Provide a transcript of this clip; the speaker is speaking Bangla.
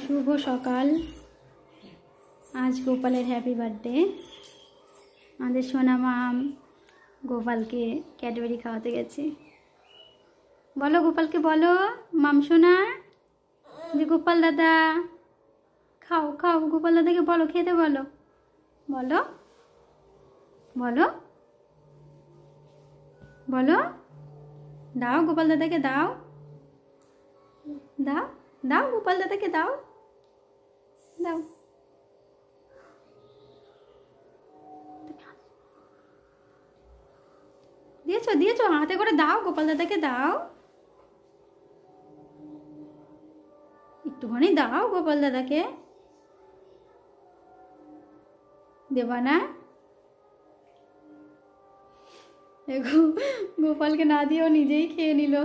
শুভ সকাল। আজ গোপালের হ্যাপি বার্থডে। আমাদের সোনা মাম গোপালকে ক্যাডবেরি খাওয়াতে গেছে। বলো গোপালকে, বলো মাম সোনা যে গোপাল দাদা খাও খাও, গোপাল দাদাকে বলো খেতে, বলো বলো বলো বলো, দাও গোপাল দাদাকে, দাও দাও দাও গোপাল দাদাকে দাও দাও। দিয়েছো দিয়েছো, হাতে করে দাও গোপাল দাদাকে, দাও একটুখানি দাও গোপাল দাদাকে। দেবা না? গোপালকে না দিয়েও নিজেই খেয়ে নিল।